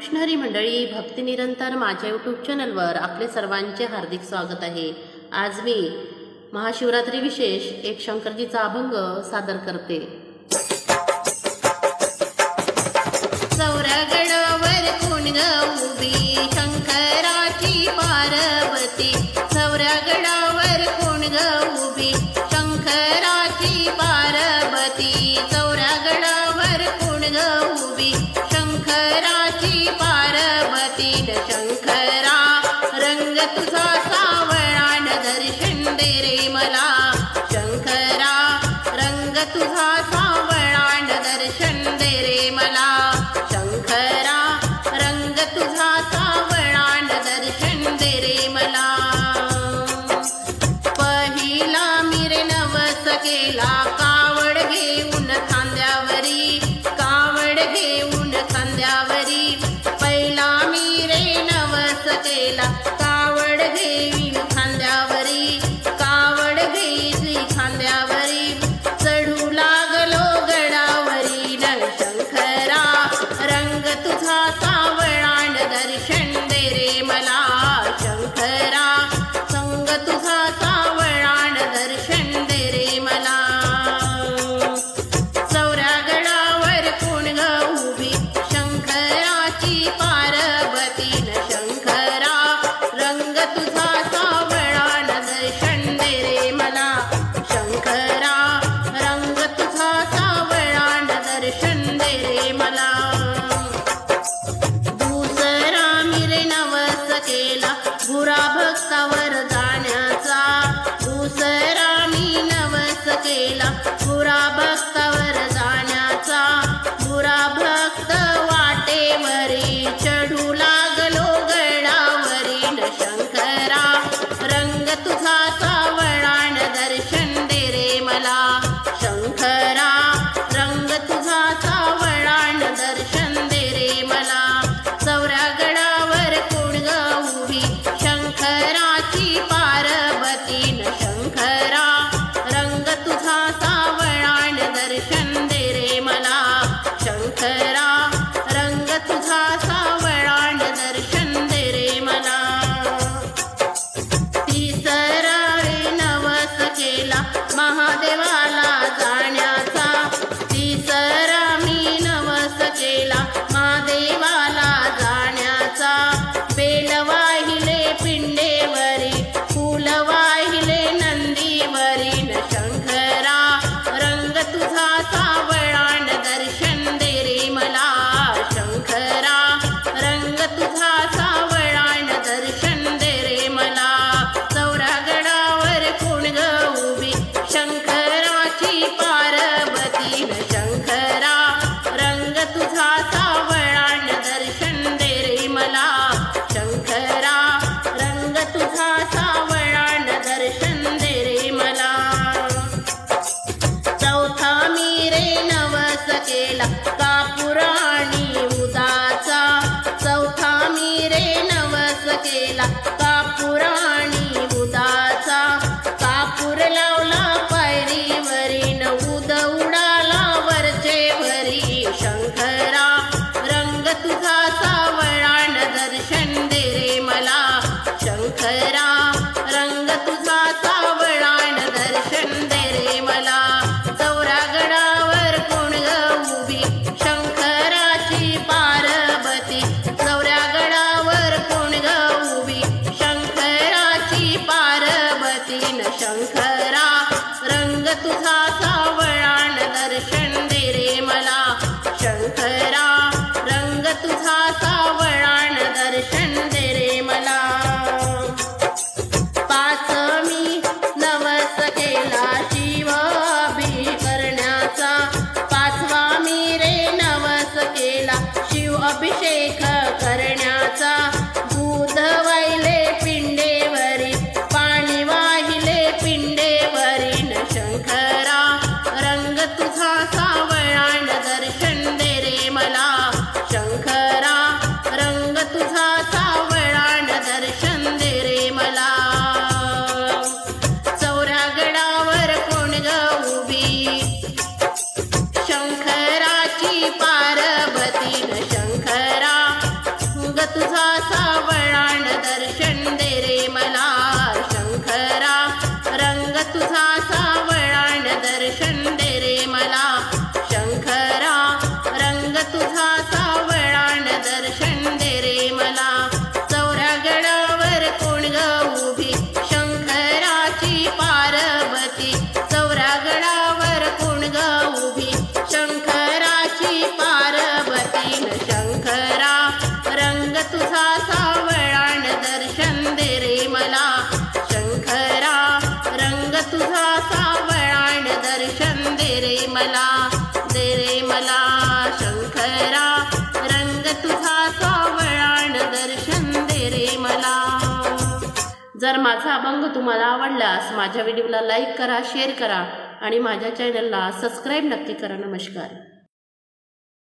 कृष्णहरी मंडळी, भक्ती निरंतर माझ्या यूट्यूब चॅनलवर आपले सर्वांचे हार्दिक स्वागत आहे। आज मी महाशिवरात्री विशेष एक शंकरजीचा अभंग सादर करते। सौरगडावर कोण ग उभी शंकराची पार्वती, सौरगडावर कोण ग उभी शंकराची पार्वती, सौरगडावर कोण ग उभी शंकराची पार्वती। शंकरा रंग तुझा सावळान दर्शन दे रे मला, शंकरा रंग तुझा सावळान दर्शन दे रे मला, शंकरा रंग तुझा सावळान दर्शन दे रे मला। पहिला मिरे नवस केला कावड घेऊन खांद्यावरी, कावड घेऊन खांद्यावरी, पहिला मिरे नवस केला कावड घेऊन खांद्यावरी, कावड घेतली खांद्यावरी, चढू लागलो गडावरी न शंकरा रंग तुझा सावळान दर्शन दे रे मला, शंकरा संग तुझा सावळान दर्शन दे रे मला। सौरगडावर कोण ग उभी शंकराची पार्वती न शंकरा रंग तुझा सावळान दर्शन दे रे मला, शंकरा रंग तुझा सावळान दर्शन दे रे मला। दुसरा मिरे नवस केला भुरा भक्तावर जाण्याचा, दुसरा मी नवस केला भुरा भक्तावर जाण्याचा, भुरा भक्त वाटेवरी चढू लागलो गडावरी न शंकरा रंग तुझा सावळान दर्शन दे रे मला, शंकरा रंग तुझा सावळान दर्शन दे रे मला। सौरगडावर कोण ग उभी शंकराची पार्वती न शंकरा रंग तुझा सावळान दर्शन दे रे मला, शंकरा रंग तुझा सावळान दर्शन दे रे मला। तिसरा नवस केला महादेवाला जाण्याचा, तिसरा मी नवस केला महादेवाला जाण्याचा, बेल वाहिले पिंडेवरी फूल वाहिले नंदीवरी न शंकरा रंग तुझा सावळान दर्शन दे रे मला, शंकरा रंग तुझा सावळान दर्शन दे रे मला। सौरगडावर कोण ग उभी शंकराची पार्वती न शंकरा रंग तुझा सावळान दर्शन दे रे मला, शंकरा रंग तुझा सावळान दर्शन दे रे मला। चौथा मिरे नवस केला कापूर आणि उदाचा, चौथा मिरे नवस केला कापूर आणि उदाचा, कापूर लावला पायरीवरी न उद उडाला वरचे भरी, शंकरा रंग तुझा सावळान दर्शन दे रे मला, शंकरा रंग तुझा सावळान दर्शन दे रे मला। सौरगडावर कोण ग उभी शंकराची पार्वती, सौरगडावर कोण ग उभी शंकराची पार्वती न शंकरा रंग तुझा सावळान दर्शन दे रे मला, शंकरा रंग तुझा सावळान दर्शन दे रे मला। पाचमी नवस केला शिव अभिषेक, पाचवा मिरे नवस केला शिव अभिषेक करण्याचा, दूध वाहिले पिंडेवरी पाणी वाहिले पिंडेवरी न शंकरा रंग तुझा सावळान दर्शन दे रे मला, शंकरा रंग तुझा सावळान दर्शन दे रे मला। सौरगडावर कोण ग उभी शंकराची पार्वती न शंकरा तुझा सावळाण दर्शन दे रे मला शंकरा रंग तुझा सावळाण दर्शन दे रे मला शंकरा रंग तुझा सावळाण दर्शन दे रे मला चौऱ्या गडावर कोण ग उभी शंकराची पार्वती चौऱ्या गडावर कोण ग उभी शंकराची पार्वती न शंकरा रंग तुझा सावळाण दर्शन दे रे मला शंकरा रंग तुझा सावळाण दर्शन दे रे मला शंकरा रंग तुझा सावळाण दर्शन दे रे मला। जर माझा अभंग तुम्हाला आवडल्यास माझ्या व्हिडिओला लाईक करा, शेअर करा आणि माझ्या चॅनलला सबस्क्राईब नक्की करा। नमस्कार।